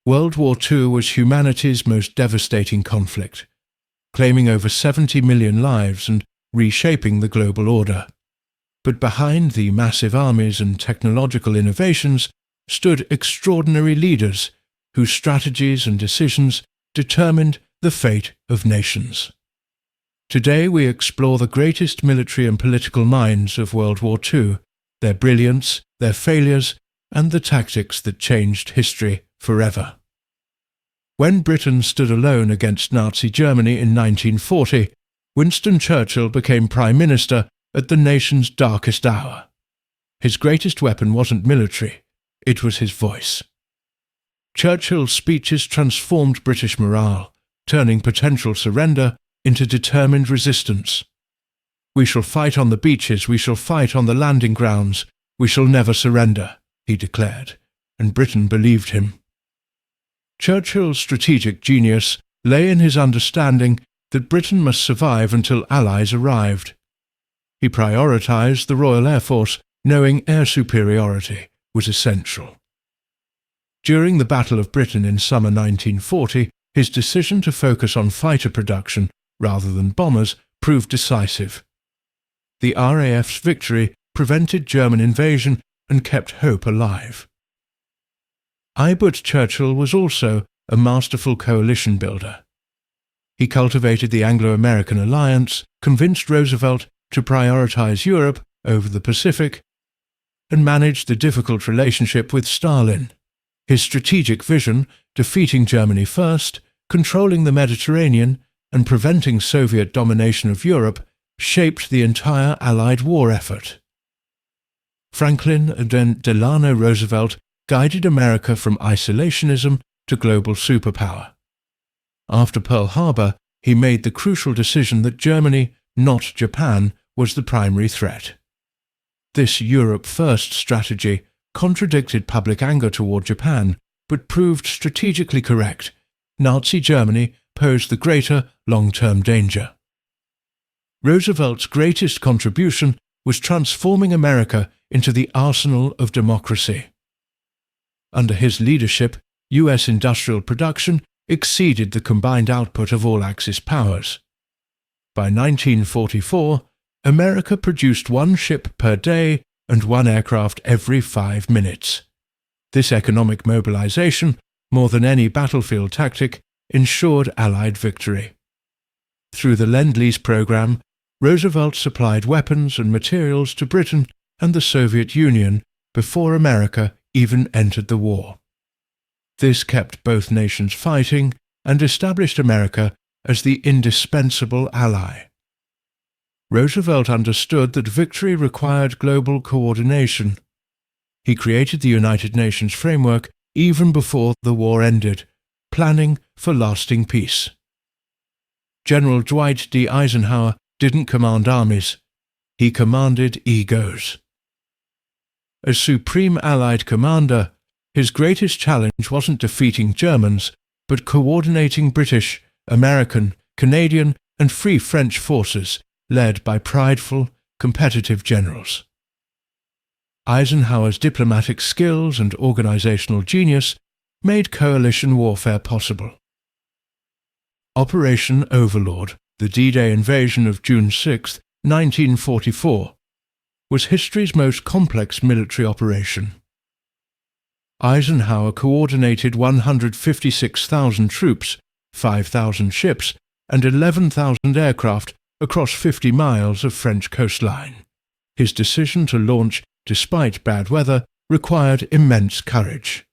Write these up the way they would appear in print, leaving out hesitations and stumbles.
World War II was humanity's most devastating conflict, claiming over 70 million lives and reshaping the global order. But behind the massive armies and technological innovations stood extraordinary leaders whose strategies and decisions determined the fate of nations. Today we explore the greatest military and political minds of World War II, their brilliance, their failures, and the tactics that changed history forever. When Britain stood alone against Nazi Germany in 1940, Winston Churchill became Prime Minister at the nation's darkest hour. His greatest weapon wasn't military, it was his voice. Churchill's speeches transformed British morale, turning potential surrender into determined resistance. "We shall fight on the beaches, we shall fight on the landing grounds, we shall never surrender," he declared, and Britain believed him. Churchill's strategic genius lay in his understanding that Britain must survive until allies arrived. He prioritized the Royal Air Force, knowing air superiority was essential. During the Battle of Britain in summer 1940, his decision to focus on fighter production rather than bombers proved decisive. The RAF's victory prevented German invasion and kept hope alive. But Churchill was also a masterful coalition builder. He cultivated the Anglo-American alliance, convinced Roosevelt to prioritize Europe over the Pacific, and managed the difficult relationship with Stalin. His strategic vision, defeating Germany first, controlling the Mediterranean, and preventing Soviet domination of Europe, shaped the entire Allied war effort. Franklin Delano Roosevelt guided America from isolationism to global superpower. After Pearl Harbor, he made the crucial decision that Germany, not Japan, was the primary threat. This Europe-first strategy contradicted public anger toward Japan, but proved strategically correct. Nazi Germany posed the greater long-term danger. Roosevelt's greatest contribution was transforming America into the arsenal of democracy. Under his leadership, U.S. industrial production exceeded the combined output of all Axis powers. By 1944, America produced 1 ship per day and 1 aircraft every 5 minutes. This economic mobilization, more than any battlefield tactic, ensured Allied victory. Through the Lend-Lease program, Roosevelt supplied weapons and materials to Britain and the Soviet Union before America even entered the war. This kept both nations fighting and established America as the indispensable ally. Roosevelt understood that victory required global coordination. He created the United Nations framework even before the war ended, planning for lasting peace. General Dwight D. Eisenhower didn't command armies, he commanded egos. As Supreme Allied Commander, his greatest challenge wasn't defeating Germans, but coordinating British, American, Canadian, and Free French forces led by prideful, competitive generals. Eisenhower's diplomatic skills and organizational genius made coalition warfare possible. Operation Overlord, the D-Day invasion of June 6, 1944, was history's most complex military operation. Eisenhower coordinated 156,000 troops, 5,000 ships, and 11,000 aircraft across 50 miles of French coastline. His decision to launch, despite bad weather, required immense courage.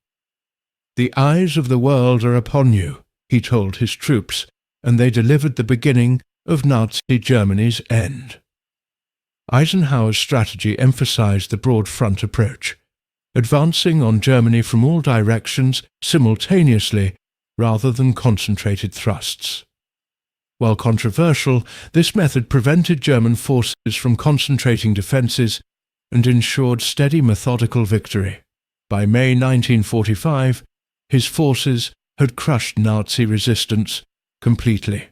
"The eyes of the world are upon you," he told his troops, and they delivered the beginning of Nazi Germany's end. Eisenhower's strategy emphasized the broad front approach, advancing on Germany from all directions simultaneously rather than concentrated thrusts. While controversial, this method prevented German forces from concentrating defences and ensured steady, methodical victory. By May 1945, his forces had crushed Nazi resistance completely.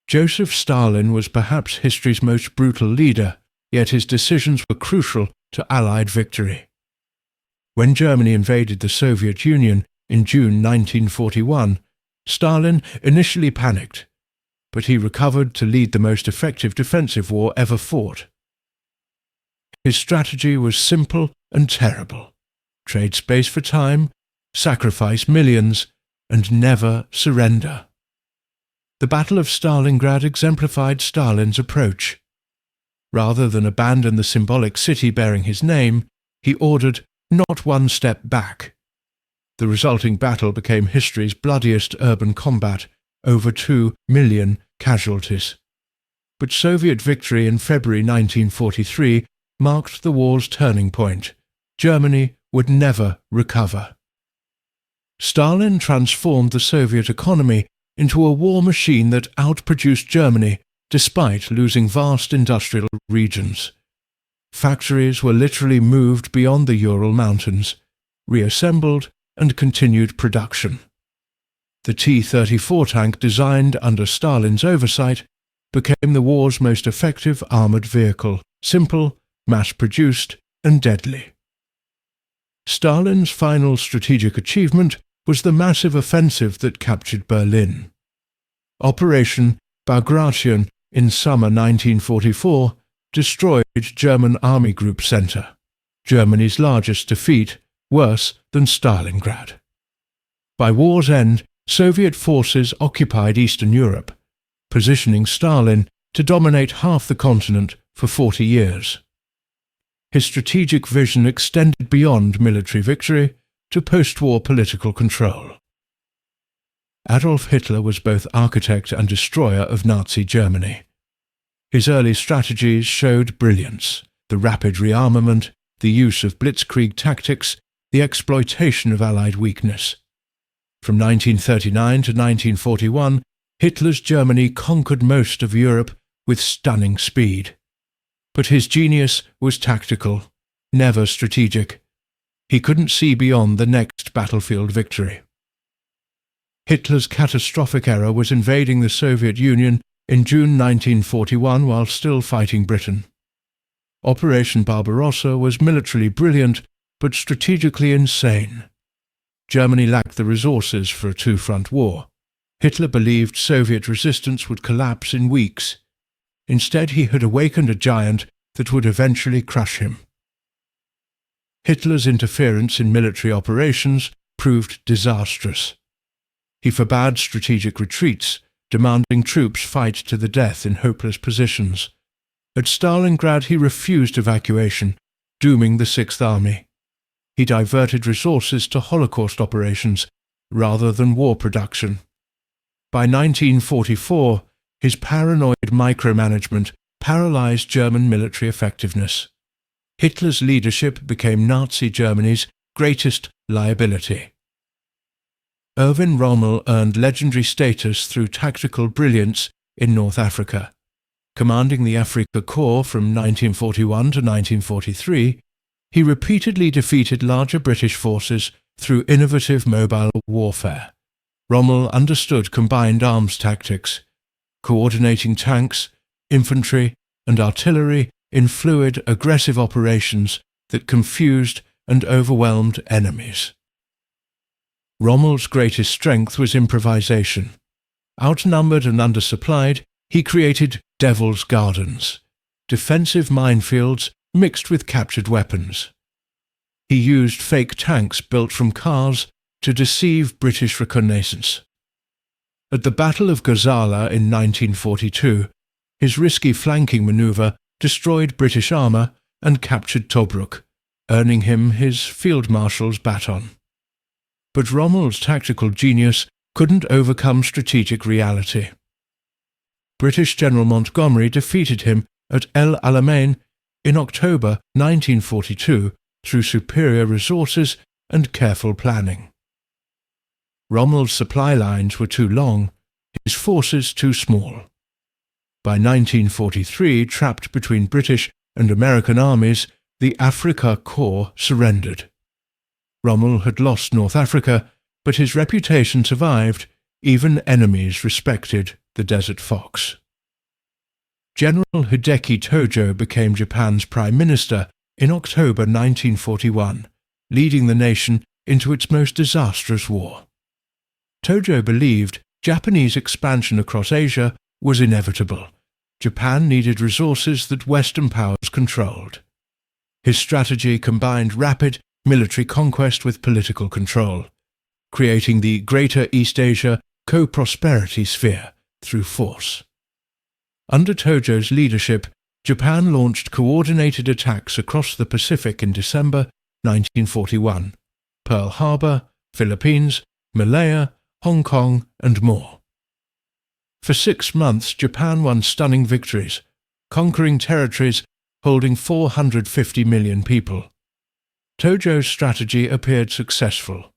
Joseph Stalin was perhaps history's most brutal leader, yet his decisions were crucial to Allied victory. When Germany invaded the Soviet Union, In June 1941, Stalin initially panicked, but he recovered to lead the most effective defensive war ever fought. His strategy was simple and terrible: trade space for time, sacrifice millions, and never surrender. The Battle of Stalingrad exemplified Stalin's approach. Rather than abandon the symbolic city bearing his name, he ordered not one step back. The resulting battle became history's bloodiest urban combat, over 2 million casualties. But Soviet victory in February 1943 marked the war's turning point. Germany would never recover. Stalin transformed the Soviet economy into a war machine that outproduced Germany despite losing vast industrial regions. Factories were literally moved beyond the Ural Mountains, reassembled, and continued production. The T-34 tank, designed under Stalin's oversight, became the war's most effective armoured vehicle: simple, mass-produced, and deadly. Stalin's final strategic achievement was the massive offensive that captured Berlin. Operation Bagration in summer 1944 destroyed German Army Group Center, Germany's largest defeat, worse than Stalingrad. By war's end, Soviet forces occupied Eastern Europe, positioning Stalin to dominate half the continent for 40 years. His strategic vision extended beyond military victory to post-war political control. Adolf Hitler was both architect and destroyer of Nazi Germany. His early strategies showed brilliance: the rapid rearmament, the use of blitzkrieg tactics, the exploitation of Allied weakness. From 1939 to 1941, Hitler's Germany conquered most of Europe with stunning speed. But his genius was tactical, never strategic. He couldn't see beyond the next battlefield victory. Hitler's catastrophic error was invading the Soviet Union in June 1941 while still fighting Britain. Operation Barbarossa was militarily brilliant but strategically insane. Germany lacked the resources for a two-front war. Hitler believed Soviet resistance would collapse in weeks. Instead, he had awakened a giant that would eventually crush him. Hitler's interference in military operations proved disastrous. He forbade strategic retreats, demanding troops fight to the death in hopeless positions. At Stalingrad, he refused evacuation, dooming the Sixth Army. He diverted resources to Holocaust operations rather than war production. By 1944, his paranoid micromanagement paralyzed German military effectiveness. Hitler's leadership became Nazi Germany's greatest liability. Erwin Rommel earned legendary status through tactical brilliance in North Africa. Commanding the Afrika Korps from 1941 to 1943, he repeatedly defeated larger British forces through innovative mobile warfare. Rommel understood combined arms tactics, coordinating tanks, infantry, and artillery in fluid, aggressive operations that confused and overwhelmed enemies. Rommel's greatest strength was improvisation. Outnumbered and undersupplied, he created Devil's Gardens, defensive minefields mixed with captured weapons. He used fake tanks built from cars to deceive British reconnaissance. At the Battle of Gazala in 1942, his risky flanking manoeuvre destroyed British armour and captured Tobruk, earning him his Field Marshal's baton. But Rommel's tactical genius couldn't overcome strategic reality. British General Montgomery defeated him at El Alamein in October 1942 through superior resources and careful planning. Rommel's supply lines were too long, his forces too small. By 1943, trapped between British and American armies, the Afrika Korps surrendered. Rommel had lost North Africa, but his reputation survived. Even enemies respected the Desert Fox. General Hideki Tojo became Japan's Prime Minister in October 1941, leading the nation into its most disastrous war. Tojo believed Japanese expansion across Asia was inevitable. Japan needed resources that Western powers controlled. His strategy combined rapid military conquest with political control, creating the Greater East Asia co-prosperity sphere through force. Under Tojo's leadership, Japan launched coordinated attacks across the Pacific in December 1941, Pearl Harbor, Philippines, Malaya, Hong Kong, and more. For 6 months, Japan won stunning victories, conquering territories holding 450 million people. Tojo's strategy appeared successful.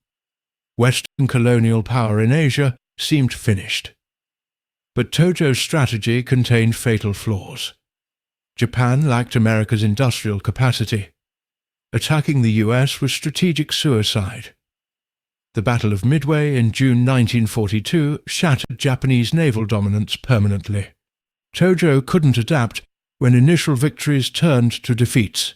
Western colonial power in Asia seemed finished. But Tojo's strategy contained fatal flaws. Japan lacked America's industrial capacity. Attacking the US was strategic suicide. The Battle of Midway in June 1942 shattered Japanese naval dominance permanently. Tojo couldn't adapt when initial victories turned to defeats.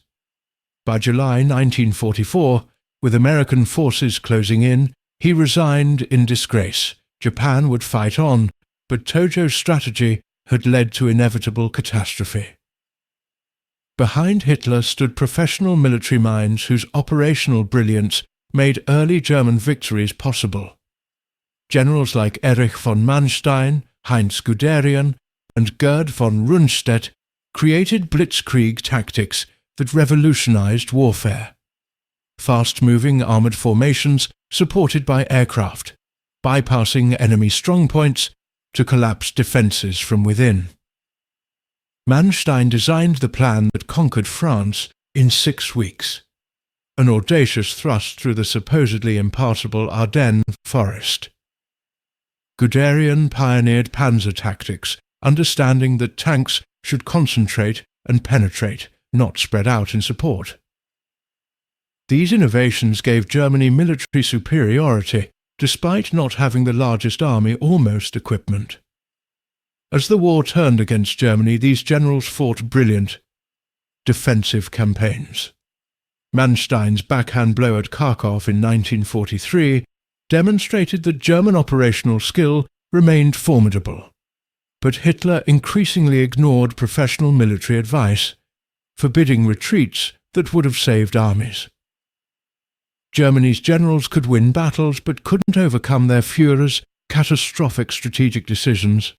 By July 1944, with American forces closing in, he resigned in disgrace. Japan would fight on, but Tojo's strategy had led to inevitable catastrophe. Behind Hitler stood professional military minds whose operational brilliance made early German victories possible. Generals like Erich von Manstein, Heinz Guderian, and Gerd von Rundstedt created blitzkrieg tactics that revolutionized warfare. Fast-moving armored formations supported by aircraft, bypassing enemy strongpoints to collapse defenses from within. Manstein designed the plan that conquered France in 6 weeks, an audacious thrust through the supposedly impassable Ardennes forest. Guderian pioneered panzer tactics, understanding that tanks should concentrate and penetrate, not spread out in support. These innovations gave Germany military superiority, despite not having the largest army or most equipment. As the war turned against Germany, these generals fought brilliant, defensive campaigns. Manstein's backhand blow at Kharkov in 1943 demonstrated that German operational skill remained formidable. But Hitler increasingly ignored professional military advice, forbidding retreats that would have saved armies. Germany's generals could win battles but couldn't overcome their Führer's catastrophic strategic decisions.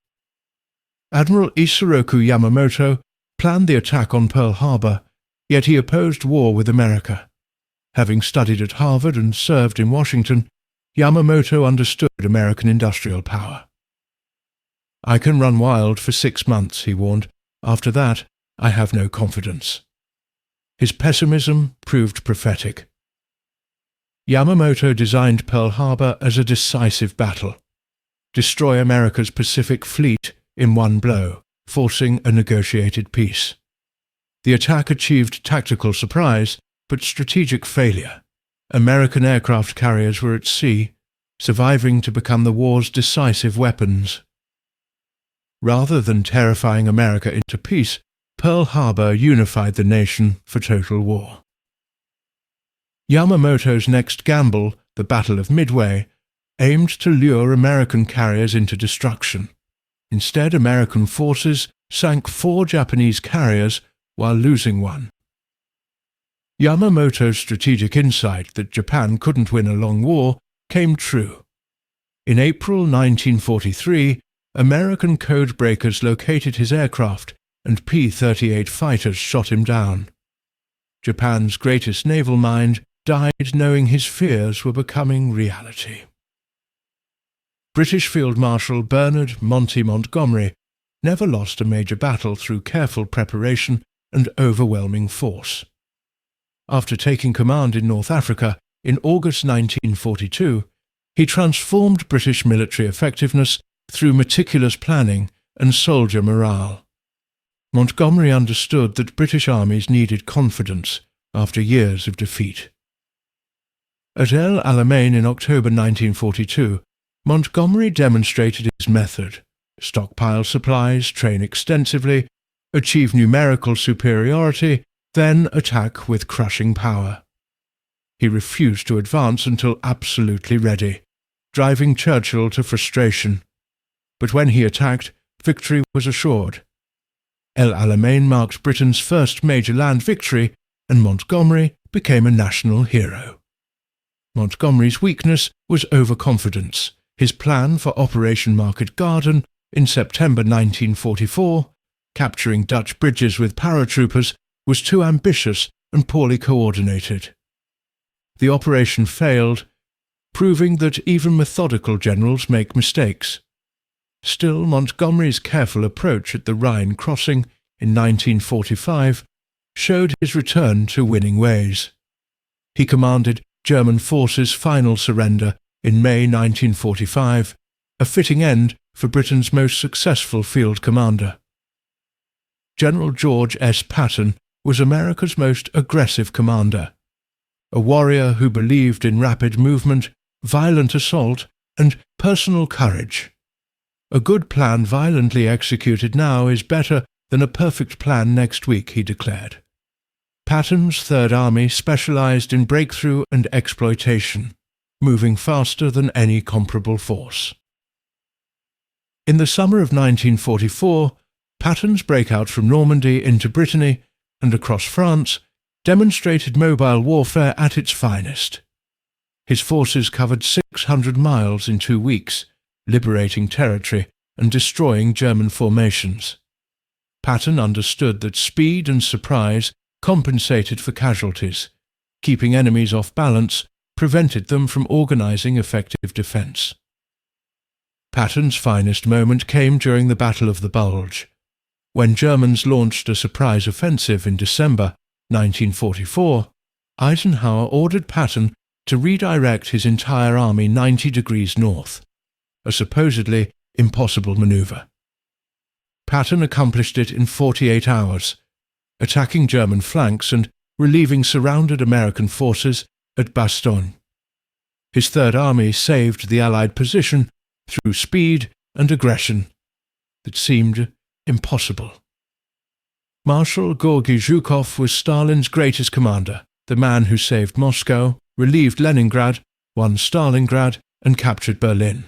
Admiral Isoroku Yamamoto planned the attack on Pearl Harbor, yet he opposed war with America. Having studied at Harvard and served in Washington, Yamamoto understood American industrial power. "I can run wild for 6 months," he warned. "After that, I have no confidence." His pessimism proved prophetic. Yamamoto designed Pearl Harbor as a decisive battle. Destroy America's Pacific Fleet in one blow, forcing a negotiated peace. The attack achieved tactical surprise, but strategic failure. American aircraft carriers were at sea, surviving to become the war's decisive weapons. Rather than terrifying America into peace, Pearl Harbor unified the nation for total war. Yamamoto's next gamble, the Battle of Midway, aimed to lure American carriers into destruction. Instead, American forces sank 4 Japanese carriers while losing one. Yamamoto's strategic insight that Japan couldn't win a long war came true. In April 1943, American codebreakers located his aircraft and P-38 fighters shot him down. Japan's greatest naval mind died knowing his fears were becoming reality. British Field Marshal Bernard Monty Montgomery never lost a major battle through careful preparation and overwhelming force. After taking command in North Africa in August 1942, he transformed British military effectiveness through meticulous planning and soldier morale. Montgomery understood that British armies needed confidence after years of defeat. At El Alamein in October 1942, Montgomery demonstrated his method: stockpile supplies, train extensively, achieve numerical superiority, then attack with crushing power. He refused to advance until absolutely ready, driving Churchill to frustration. But when he attacked, victory was assured. El Alamein marked Britain's first major land victory, and Montgomery became a national hero. Montgomery's weakness was overconfidence. His plan for Operation Market Garden in September 1944, capturing Dutch bridges with paratroopers, was too ambitious and poorly coordinated. The operation failed, proving that even methodical generals make mistakes. Still, Montgomery's careful approach at the Rhine crossing in 1945 showed his return to winning ways. He commanded German forces' final surrender in May 1945, a fitting end for Britain's most successful field commander. General George S. Patton was America's most aggressive commander, a warrior who believed in rapid movement, violent assault, and personal courage. A good plan violently executed now is better than a perfect plan next week, he declared. Patton's Third Army specialized in breakthrough and exploitation, moving faster than any comparable force. In the summer of 1944, Patton's breakout from Normandy into Brittany and across France demonstrated mobile warfare at its finest. His forces covered 600 miles in 2 weeks, liberating territory and destroying German formations. Patton understood that speed and surprise compensated for casualties. Keeping enemies off balance prevented them from organizing effective defense. Patton's finest moment came during the Battle of the Bulge. When Germans launched a surprise offensive in December 1944, Eisenhower ordered Patton to redirect his entire army 90 degrees north, a supposedly impossible maneuver. Patton accomplished it in 48 hours, attacking German flanks and relieving surrounded American forces at Bastogne. His Third Army saved the Allied position through speed and aggression that seemed impossible. Marshal Georgy Zhukov was Stalin's greatest commander, the man who saved Moscow, relieved Leningrad, won Stalingrad, and captured Berlin.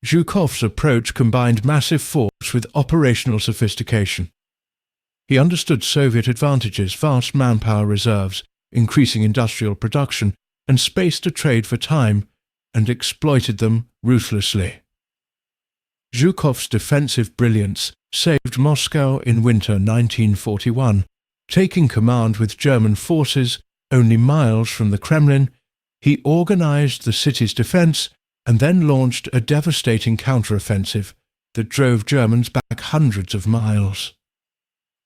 Zhukov's approach combined massive force with operational sophistication. He understood Soviet advantages, vast manpower reserves, increasing industrial production, and space to trade for time, and exploited them ruthlessly. Zhukov's defensive brilliance saved Moscow in winter 1941. Taking command with German forces only miles from the Kremlin, he organized the city's defense and then launched a devastating counteroffensive that drove Germans back hundreds of miles.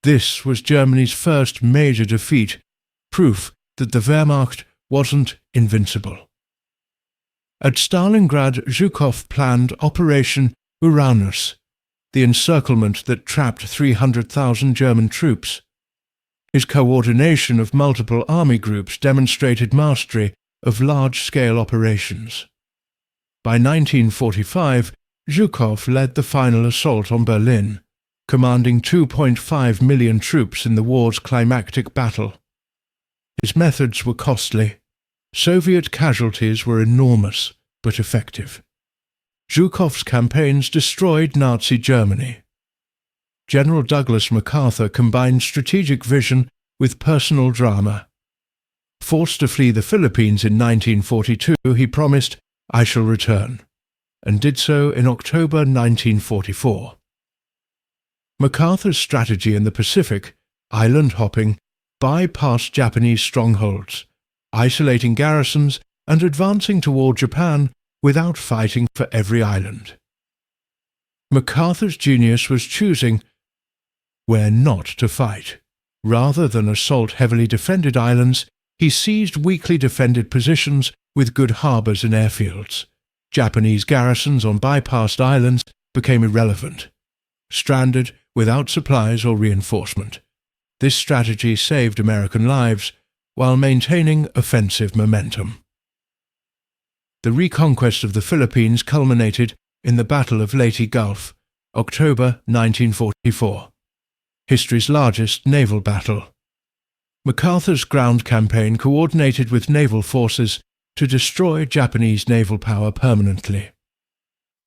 This was Germany's first major defeat, proof that the Wehrmacht wasn't invincible. At Stalingrad, Zhukov planned Operation Uranus, the encirclement that trapped 300,000 German troops. His coordination of multiple army groups demonstrated mastery of large-scale operations. By 1945, Zhukov led the final assault on Berlin, commanding 2.5 million troops in the war's climactic battle. His methods were costly. Soviet casualties were enormous, but effective. Zhukov's campaigns destroyed Nazi Germany. General Douglas MacArthur combined strategic vision with personal drama. Forced to flee the Philippines in 1942, he promised, "I shall return," and did so in October 1944. MacArthur's strategy in the Pacific, island hopping, bypassed Japanese strongholds, isolating garrisons and advancing toward Japan without fighting for every island. MacArthur's genius was choosing where not to fight. Rather than assault heavily defended islands, he seized weakly defended positions with good harbours and airfields. Japanese garrisons on bypassed islands became irrelevant, stranded without supplies or reinforcement. This strategy saved American lives while maintaining offensive momentum. The reconquest of the Philippines culminated in the Battle of Leyte Gulf, October 1944, history's largest naval battle. MacArthur's ground campaign coordinated with naval forces to destroy Japanese naval power permanently.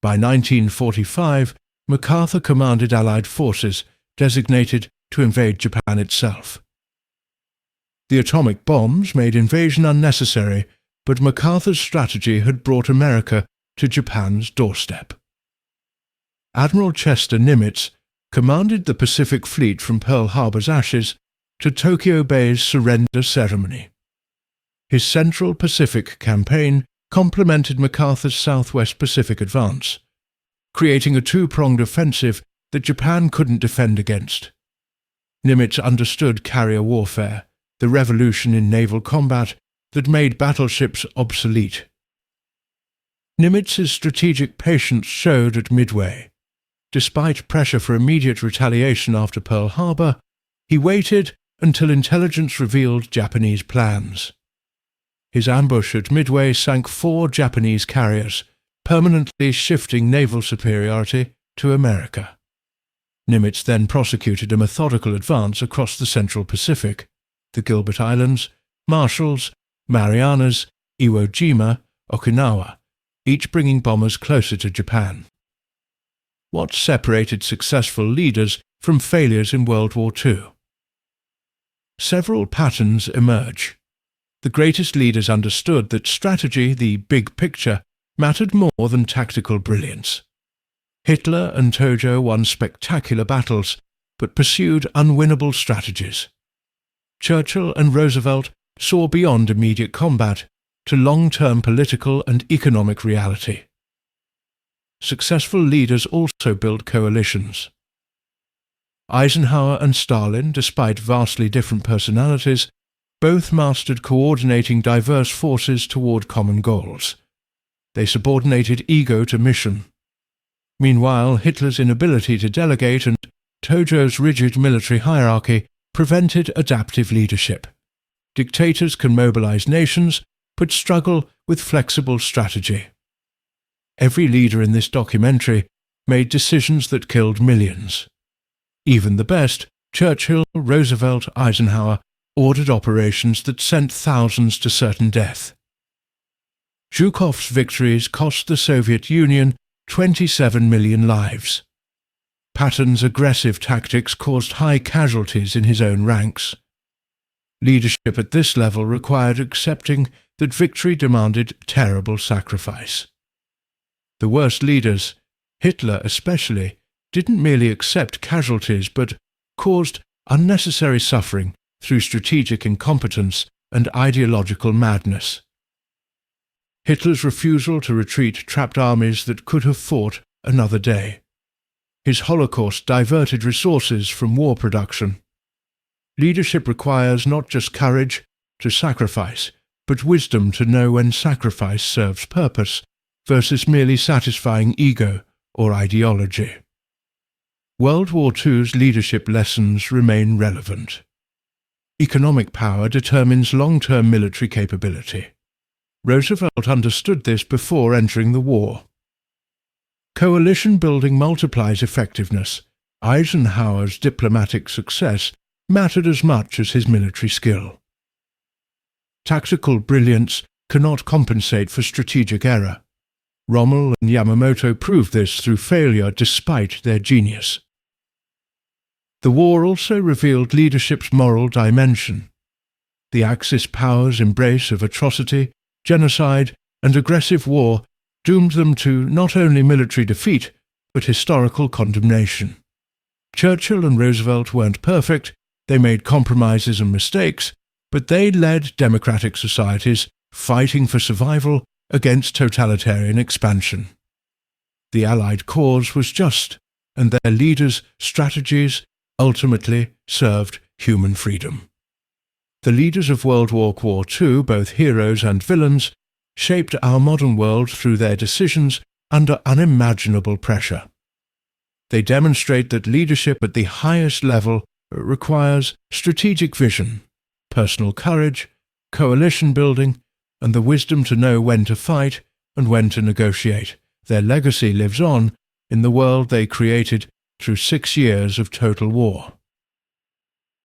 By 1945, MacArthur commanded Allied forces designated to invade Japan itself. The atomic bombs made invasion unnecessary, but MacArthur's strategy had brought America to Japan's doorstep. Admiral Chester Nimitz commanded the Pacific Fleet from Pearl Harbor's ashes to Tokyo Bay's surrender ceremony. His Central Pacific campaign complemented MacArthur's Southwest Pacific advance, creating a two-pronged offensive that Japan couldn't defend against. Nimitz understood carrier warfare, the revolution in naval combat that made battleships obsolete. Nimitz's strategic patience showed at Midway. Despite pressure for immediate retaliation after Pearl Harbor, he waited until intelligence revealed Japanese plans. His ambush at Midway sank 4 Japanese carriers, permanently shifting naval superiority to America. Nimitz then prosecuted a methodical advance across the Central Pacific, the Gilbert Islands, Marshalls, Marianas, Iwo Jima, Okinawa, each bringing bombers closer to Japan. What separated successful leaders from failures in World War II? Several patterns emerge. The greatest leaders understood that strategy, the big picture, mattered more than tactical brilliance. Hitler and Tojo won spectacular battles, but pursued unwinnable strategies. Churchill and Roosevelt saw beyond immediate combat to long-term political and economic reality. Successful leaders also built coalitions. Eisenhower and Stalin, despite vastly different personalities, both mastered coordinating diverse forces toward common goals. They subordinated ego to mission. Meanwhile, Hitler's inability to delegate and Tojo's rigid military hierarchy prevented adaptive leadership. Dictators can mobilize nations, but struggle with flexible strategy. Every leader in this documentary made decisions that killed millions. Even the best, Churchill, Roosevelt, Eisenhower, ordered operations that sent thousands to certain death. Zhukov's victories cost the Soviet Union 27 million lives. Patton's aggressive tactics caused high casualties in his own ranks. Leadership at this level required accepting that victory demanded terrible sacrifice. The worst leaders, Hitler especially, didn't merely accept casualties but caused unnecessary suffering through strategic incompetence and ideological madness. Hitler's refusal to retreat trapped armies that could have fought another day. His Holocaust diverted resources from war production. Leadership requires not just courage to sacrifice, but wisdom to know when sacrifice serves purpose versus merely satisfying ego or ideology. World War II's leadership lessons remain relevant. Economic power determines long-term military capability. Roosevelt understood this before entering the war. Coalition building multiplies effectiveness. Eisenhower's diplomatic success mattered as much as his military skill. Tactical brilliance cannot compensate for strategic error. Rommel and Yamamoto proved this through failure despite their genius. The war also revealed leadership's moral dimension. The Axis powers' embrace of atrocity, genocide, and aggressive war doomed them to not only military defeat, but historical condemnation. Churchill and Roosevelt weren't perfect, they made compromises and mistakes, but they led democratic societies fighting for survival against totalitarian expansion. The Allied cause was just, and their leaders' strategies ultimately served human freedom. The leaders of World War II, both heroes and villains, shaped our modern world through their decisions under unimaginable pressure. They demonstrate that leadership at the highest level requires strategic vision, personal courage, coalition building, and the wisdom to know when to fight and when to negotiate. Their legacy lives on in the world they created through 6 years of total war.